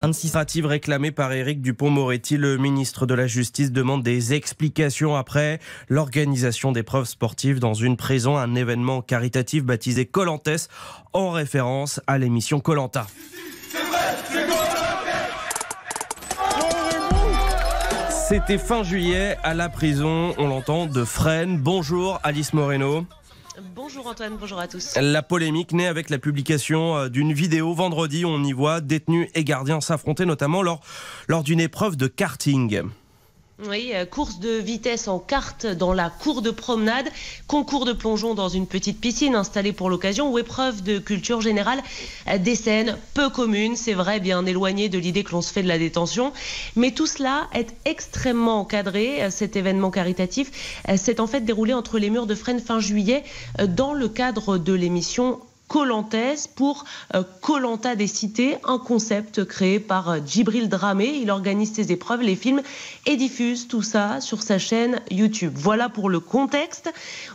Administrative réclamée par Éric Dupond-Moretti, le ministre de la Justice demande des explications après l'organisation d'épreuves sportives dans une prison, un événement caritatif baptisé Koh-Lantès en référence à l'émission Koh-Lanta. C'était fin juillet à la prison, on l'entend, de Fresnes. Bonjour Alice Moreno. Bonjour Antoine, bonjour à tous. La polémique naît avec la publication d'une vidéo. Vendredi, on y voit détenus et gardiens s'affronter, notamment lors d'une épreuve de karting. Oui, course de vitesse en kart dans la cour de promenade, concours de plongeon dans une petite piscine installée pour l'occasion ou épreuve de culture générale. Des scènes peu communes, c'est vrai, bien éloignées de l'idée que l'on se fait de la détention. Mais tout cela est extrêmement encadré. Cet événement caritatif s'est en fait déroulé entre les murs de Fresnes fin juillet dans le cadre de l'émission Koh-Lantès pour Koh-Lanta des cités, un concept créé par Djibril Dramé. Il organise ses épreuves, les films et diffuse tout ça sur sa chaîne YouTube. Voilà pour le contexte.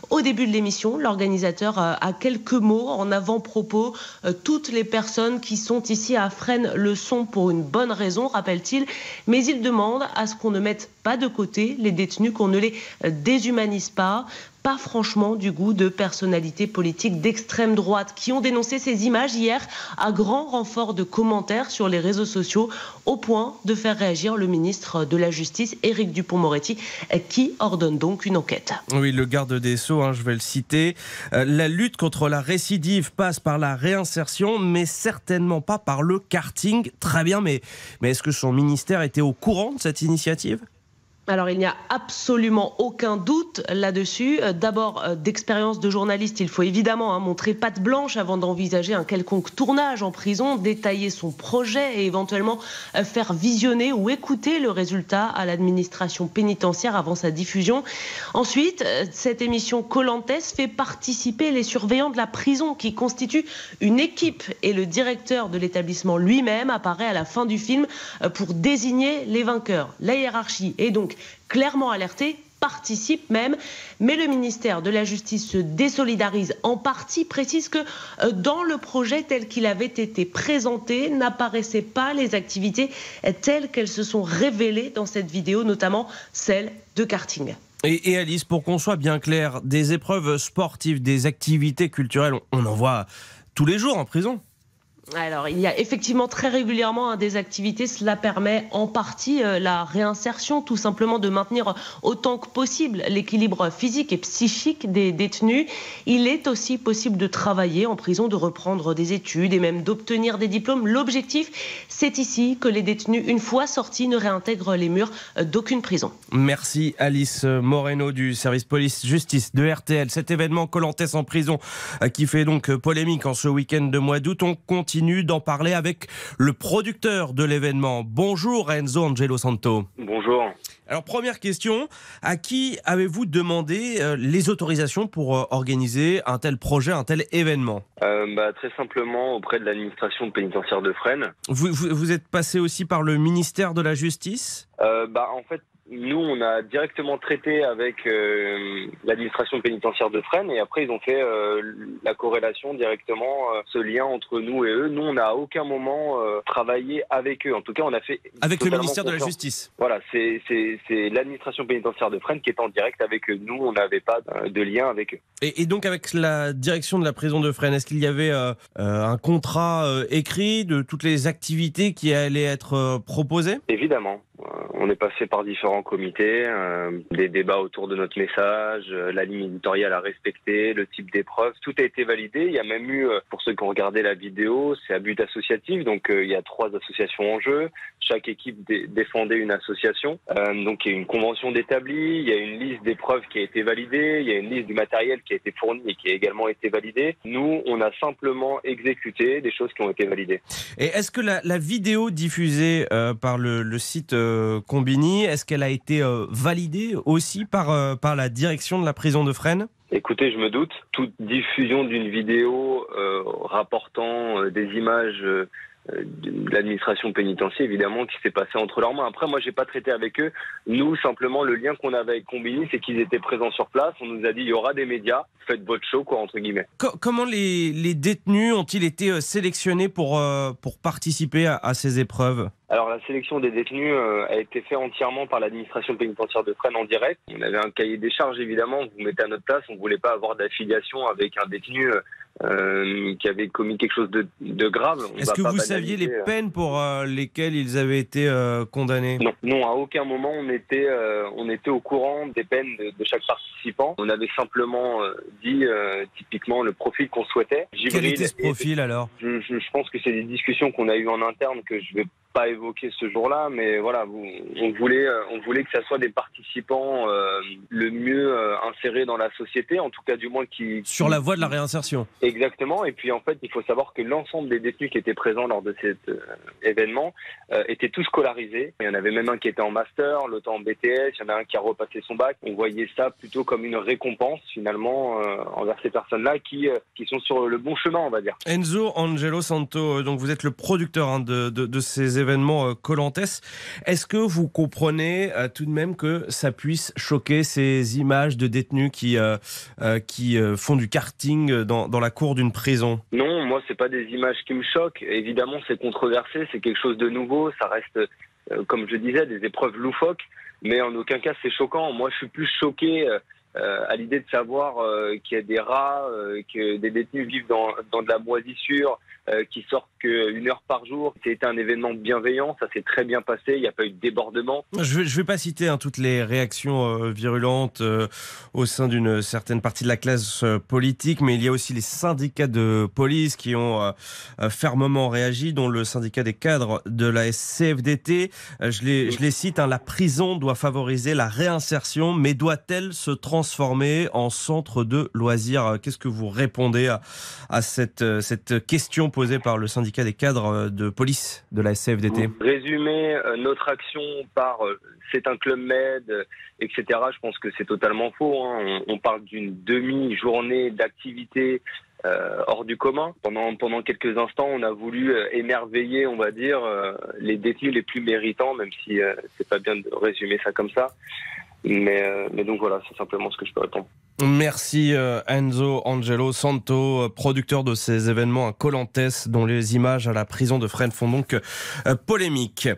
Au début de l'émission, l'organisateur a quelques mots en avant-propos. Toutes les personnes qui sont ici à Fresnes le sont pour une bonne raison, rappelle-t-il. Mais il demande à ce qu'on ne mette pas de côté les détenus, qu'on ne les déshumanise pas. Pas franchement du goût de personnalités politiques d'extrême droite qui ont dénoncé ces images hier à grand renfort de commentaires sur les réseaux sociaux, au point de faire réagir le ministre de la Justice, Éric Dupond-Moretti, qui ordonne donc une enquête. Oui, le garde des Sceaux, je vais le citer. La lutte contre la récidive passe par la réinsertion, mais certainement pas par le karting. Très bien, mais est-ce que son ministère était au courant de cette initiative ? Alors, il n'y a absolument aucun doute là-dessus. D'abord, d'expérience de journaliste, il faut évidemment montrer patte blanche avant d'envisager un quelconque tournage en prison, détailler son projet et éventuellement faire visionner ou écouter le résultat à l'administration pénitentiaire avant sa diffusion. Ensuite, cette émission Koh-Lantès fait participer les surveillants de la prison qui constituent une équipe et le directeur de l'établissement lui-même apparaît à la fin du film pour désigner les vainqueurs. La hiérarchie est donc clairement alerté, participe même, mais le ministère de la Justice se désolidarise en partie, précise que dans le projet tel qu'il avait été présenté, n'apparaissaient pas les activités telles qu'elles se sont révélées dans cette vidéo, notamment celle de karting. Et Alice, pour qu'on soit bien clair, des épreuves sportives, des activités culturelles, on en voit tous les jours en prison. Alors, il y a effectivement très régulièrement des activités. Cela permet en partie la réinsertion, tout simplement de maintenir autant que possible l'équilibre physique et psychique des détenus. Il est aussi possible de travailler en prison, de reprendre des études et même d'obtenir des diplômes. L'objectif, c'est ici que les détenus, une fois sortis, ne réintègrent les murs d'aucune prison. Merci Alice Moreno du service police-justice de RTL. Cet événement Koh-Lantès en prison qui fait donc polémique en ce week-end de mois d'août. On continue d'en parler avec le producteur de l'événement. Bonjour Enzo Angelo Santo. Bonjour. Alors première question, à qui avez-vous demandé les autorisations pour organiser un tel projet, un tel événement ? Très simplement auprès de l'administration pénitentiaire de Fresnes. Vous êtes passé aussi par le ministère de la Justice ? En fait, nous, on a directement traité avec l'administration pénitentiaire de Fresnes et après, ils ont fait la corrélation directement, ce lien entre nous et eux. Nous, on n'a à aucun moment travaillé avec eux. En tout cas, on a fait... Avec le ministère de la Justice. Voilà, c'est l'administration pénitentiaire de Fresnes qui est en direct avec eux. Nous, on n'avait pas de lien avec eux. Et donc, avec la direction de la prison de Fresnes, est-ce qu'il y avait un contrat écrit de toutes les activités qui allaient être proposées ? Évidemment. On est passé par différents comités, des débats autour de notre message, la ligne éditoriale à respecter, le type d'épreuve, tout a été validé. Il y a même eu, pour ceux qui ont regardé la vidéo, c'est à but associatif, donc il y a 3 associations en jeu. Chaque équipe défendait une association, donc il y a une convention d'établi, il y a une liste d'épreuves qui a été validée, il y a une liste du matériel qui a été fourni et qui a également été validée. Nous, on a simplement exécuté des choses qui ont été validées. Et est-ce que la vidéo diffusée par le site Combini, est-ce qu'elle a été validée aussi par la direction de la prison de Fresnes ? Écoutez, je me doute. Toute diffusion d'une vidéo rapportant des images de l'administration pénitentiaire, évidemment, qui s'est passé entre leurs mains. Après, moi, j'ai pas traité avec eux. Nous, simplement, le lien qu'on avait avec Combini, c'est qu'ils étaient présents sur place. On nous a dit, il y aura des médias, faites votre show, quoi, entre guillemets. Comment les détenus ont-ils été sélectionnés pour participer à ces épreuves ? Alors, la sélection des détenus a été faite entièrement par l'administration pénitentiaire de Fresnes en direct. On avait un cahier des charges, évidemment, vous mettez à notre place. On ne voulait pas avoir d'affiliation avec un détenu qui avait commis quelque chose de grave. Est-ce que vous saviez les peines pour lesquelles ils avaient été condamnés ? Non, à aucun moment on était au courant des peines de chaque participant. On avait simplement dit typiquement le profil qu'on souhaitait. Quel était ce profil alors ? Je pense que c'est des discussions qu'on a eues en interne que je vais pas évoquer ce jour-là, mais voilà, on voulait que ça soit des participants le mieux insérés dans la société, en tout cas du moins sur la voie de la réinsertion. Exactement, et puis en fait, il faut savoir que l'ensemble des détenus qui étaient présents lors de cet événement étaient tous scolarisés. Il y en avait même un qui était en master, l'autre en BTS, il y en a un qui a repassé son bac. On voyait ça plutôt comme une récompense finalement envers ces personnes-là qui sont sur le bon chemin, on va dire. Enzo Angelo Santo, donc vous êtes le producteur de ces événements Kolantes. Est-ce que vous comprenez tout de même que ça puisse choquer ces images de détenus qui font du karting dans la cour d'une prison ? Non, moi c'est pas des images qui me choquent. Évidemment, c'est controversé, c'est quelque chose de nouveau. Ça reste, comme je disais, des épreuves loufoques, mais en aucun cas c'est choquant. Moi, je suis plus choqué à l'idée de savoir qu'il y a des rats, que des détenus vivent dans de la moisissure, qui sortent qu'1 heure par jour. C'était un événement bienveillant, ça s'est très bien passé, il n'y a pas eu de débordement. Je vais pas citer toutes les réactions virulentes au sein d'une certaine partie de la classe politique, mais il y a aussi les syndicats de police qui ont fermement réagi, dont le syndicat des cadres de la CFDT. Je les cite, la prison doit favoriser la réinsertion, mais doit-elle se transformer en centre de loisirs ? Qu'est-ce que vous répondez à cette question posée par le syndicat des cadres de police de la CFDT ? Résumer notre action par c'est un club med, etc., je pense que c'est totalement faux. On parle d'une demi-journée d'activité hors du commun. Pendant quelques instants, on a voulu émerveiller, on va dire, les détenus les plus méritants, même si c'est pas bien de résumer ça comme ça. Mais donc voilà, c'est simplement ce que je peux répondre. Merci Enzo Angelo Santo, producteur de ces événements à Kolantes, dont les images à la prison de Fresnes font donc polémique.